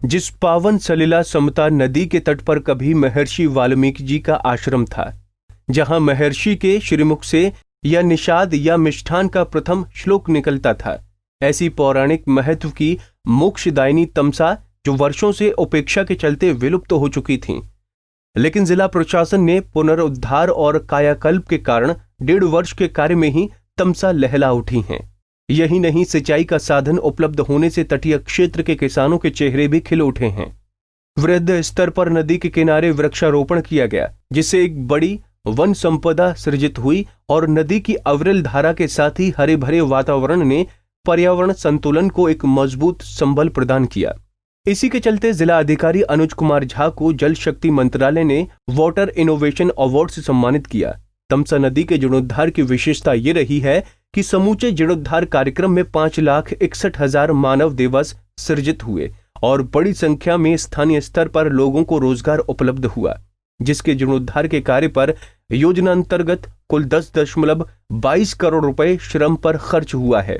जिस पावन सलिला समता नदी के तट पर कभी महर्षि वाल्मीकि जी का आश्रम था, जहां महर्षि के श्रीमुख से या निषाद या मिष्ठान का प्रथम श्लोक निकलता था। ऐसी पौराणिक महत्व की मोक्षदायिनी तमसा जो वर्षों से उपेक्षा के चलते विलुप्त हो चुकी थीं, लेकिन जिला प्रशासन ने पुनरुद्धार और कायाकल्प के कारण 1.5 वर्ष के कार्य में ही तमसा लहला उठी हैं। यही नहीं, सिंचाई का साधन उपलब्ध होने से तटीय क्षेत्र के किसानों के चेहरे भी खिल उठे हैं। वृहद स्तर पर नदी के किनारे वृक्षारोपण किया गया, जिससे एक बड़ी वन संपदा सृजित हुई और नदी की अविरल धारा के साथ ही हरे भरे वातावरण ने पर्यावरण संतुलन को एक मजबूत संबल प्रदान किया। इसी के चलते जिला अधिकारी अनुज कुमार झा को जल शक्ति मंत्रालय ने वाटर इनोवेशन अवार्ड से सम्मानित किया। तमसा नदी के जीर्णोद्धार की विशेषता ये रही है कि समूचे जीर्णोद्धार कार्यक्रम में 5,61,000 मानव दिवस सृजित हुए और बड़ी संख्या में स्थानीय स्तर पर लोगों को रोजगार उपलब्ध हुआ, जिसके जीर्णोद्धार के कार्य पर योजना अंतर्गत कुल 10.22 करोड़ रुपए श्रम पर खर्च हुआ है।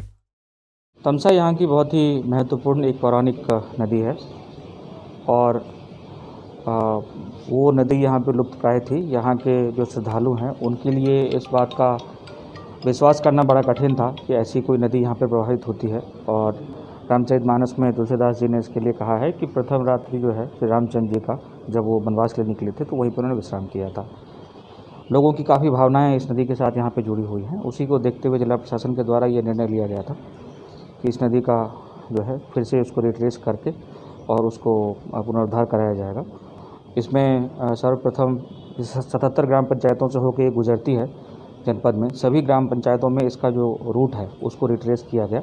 तमसा यहाँ की बहुत ही महत्वपूर्ण एक पौराणिक नदी है और वो नदी यहाँ पे लुप्तप्राय थी। यहाँ के जो श्रद्धालु हैं उनके लिए इस बात का विश्वास करना बड़ा कठिन था कि ऐसी कोई नदी यहाँ पे प्रवाहित होती है। और रामचरितमानस में तुलसीदास जी ने इसके लिए कहा है कि प्रथम रात्रि जो है श्री रामचंद्र जी का, जब वो वनवास के लिए निकले थे तो वहीं पर उन्होंने विश्राम किया था। लोगों की काफ़ी भावनाएँ इस नदी के साथ यहाँ पर जुड़ी हुई हैं। उसी को देखते हुए जिला प्रशासन के द्वारा ये निर्णय लिया गया था कि इस नदी का जो है फिर से उसको रिट्रेस करके और उसको पुनरुद्धार कराया जाएगा। इसमें सर्वप्रथम 77 ग्राम पंचायतों से होकर गुजरती है जनपद में। सभी ग्राम पंचायतों में इसका जो रूट है उसको रिट्रेस किया गया।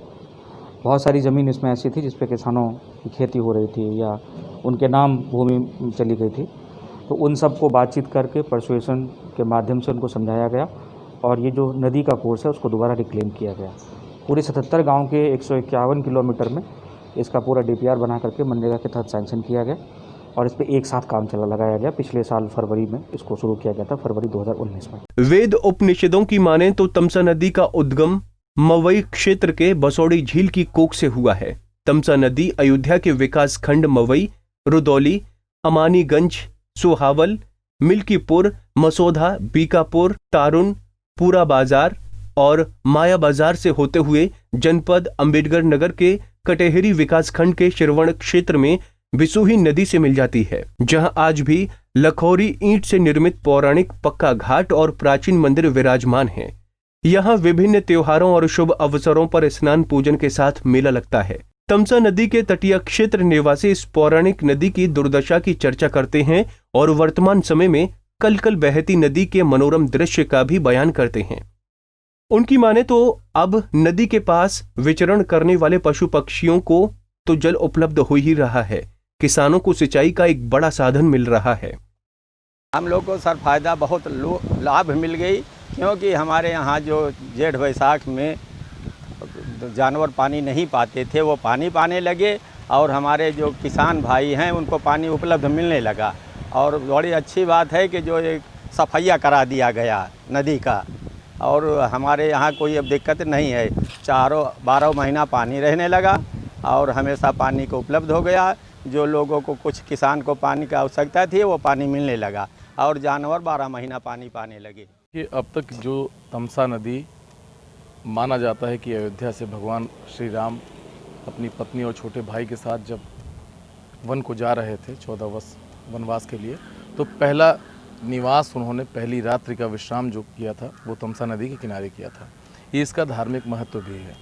बहुत सारी ज़मीन इसमें ऐसी थी जिस पे किसानों की खेती हो रही थी या उनके नाम भूमि चली गई थी, तो उन सबको बातचीत करके परसुएशन के माध्यम से उनको समझाया गया और ये जो नदी का कोर्स है उसको दोबारा रिक्लेम किया गया। पूरे 77 गांव के 151 किलोमीटर में इसका पूरा DPR बना करके मनरेगा के तहत सैंक्शन किया गया और इस पे एक साथ काम लगाया गया। पिछले साल फरवरी में इसको शुरू किया गया था, फरवरी 2019 में। वेद उपनिषदों की माने तो तमसा नदी का उद्गम मवई क्षेत्र के बसौड़ी झील की कोख से हुआ है। तमसा नदी अयोध्या के विकास खंड मवई, रुदौली, अमानीगंज, सुहावल, मिल्कीपुर, मसौदा, बीकापुर, तारुन, पूरा बाजार और माया बाजार से होते हुए जनपद अम्बेडकर नगर के कटेहरी विकासखंड के श्रवण क्षेत्र में बिसुही नदी से मिल जाती है, जहां आज भी लखौरी ईंट से निर्मित पौराणिक पक्का घाट और प्राचीन मंदिर विराजमान हैं। यहां विभिन्न त्योहारों और शुभ अवसरों पर स्नान पूजन के साथ मेला लगता है। तमसा नदी के तटीय क्षेत्र निवासी इस पौराणिक नदी की दुर्दशा की चर्चा करते हैं और वर्तमान समय में कल बहती नदी के मनोरम दृश्य का भी बयान करते हैं। उनकी माने तो अब नदी के पास विचरण करने वाले पशु पक्षियों को तो जल उपलब्ध हो ही रहा है, किसानों को सिंचाई का एक बड़ा साधन मिल रहा है। हम लोग को सर फायदा बहुत लाभ मिल गई, क्योंकि हमारे यहाँ जो जेठ बैसाख में जानवर पानी नहीं पाते थे वो पानी पाने लगे और हमारे जो किसान भाई हैं उनको पानी उपलब्ध मिलने लगा। और बड़ी अच्छी बात है कि जो एक सफाइया करा दिया गया नदी का और हमारे यहाँ कोई अब दिक्कत नहीं है। 12 महीना पानी रहने लगा और हमेशा पानी को उपलब्ध हो गया। जो लोगों को, कुछ किसान को पानी की आवश्यकता थी वो पानी मिलने लगा और जानवर 12 महीना पानी पाने लगे। कि अब तक जो तमसा नदी माना जाता है कि अयोध्या से भगवान श्री राम अपनी पत्नी और छोटे भाई के साथ जब वन को जा रहे थे 14 वर्ष वनवास के लिए, तो पहला निवास उन्होंने पहली रात्रि का विश्राम जो किया था वो तमसा नदी के किनारे किया था। ये इसका धार्मिक महत्व भी है।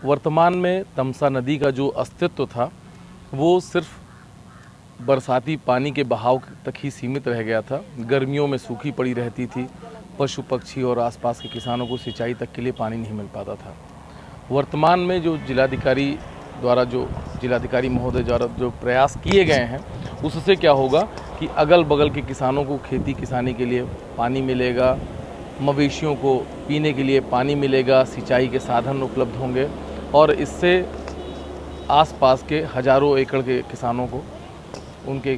वर्तमान में तमसा नदी का जो अस्तित्व था वो सिर्फ बरसाती पानी के बहाव तक ही सीमित रह गया था। गर्मियों में सूखी पड़ी रहती थी, पशु पक्षी और आसपास के किसानों को सिंचाई तक के लिए पानी नहीं मिल पाता था। वर्तमान में जो जिलाधिकारी महोदय द्वारा जो प्रयास किए गए हैं उससे क्या होगा कि अगल बगल के किसानों को खेती किसानी के लिए पानी मिलेगा, मवेशियों को पीने के लिए पानी मिलेगा, सिंचाई के साधन उपलब्ध होंगे और इससे आसपास के हजारों एकड़ के किसानों को उनके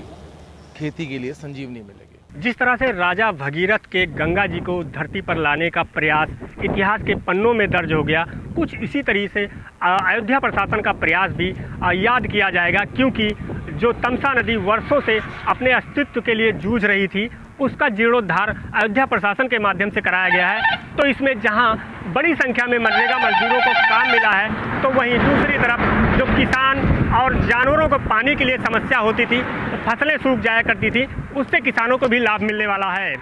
खेती के लिए संजीवनी मिलेगी। जिस तरह से राजा भगीरथ के गंगा जी को धरती पर लाने का प्रयास इतिहास के पन्नों में दर्ज हो गया, कुछ इसी तरीके से अयोध्या प्रशासन का प्रयास भी याद किया जाएगा, क्योंकि जो तमसा नदी वर्षों से अपने अस्तित्व के लिए जूझ रही थी, उसका जीर्णोद्धार अयोध्या प्रशासन के माध्यम से कराया गया है। तो इसमें जहां बड़ी संख्या में मनरेगा मजदूरों को काम मिला है, तो वहीं दूसरी तरफ जो किसान और जानवरों को पानी के लिए समस्या होती थी, फसलें सूख जाया करती थी, उससे किसानों को भी लाभ मिलने वाला है।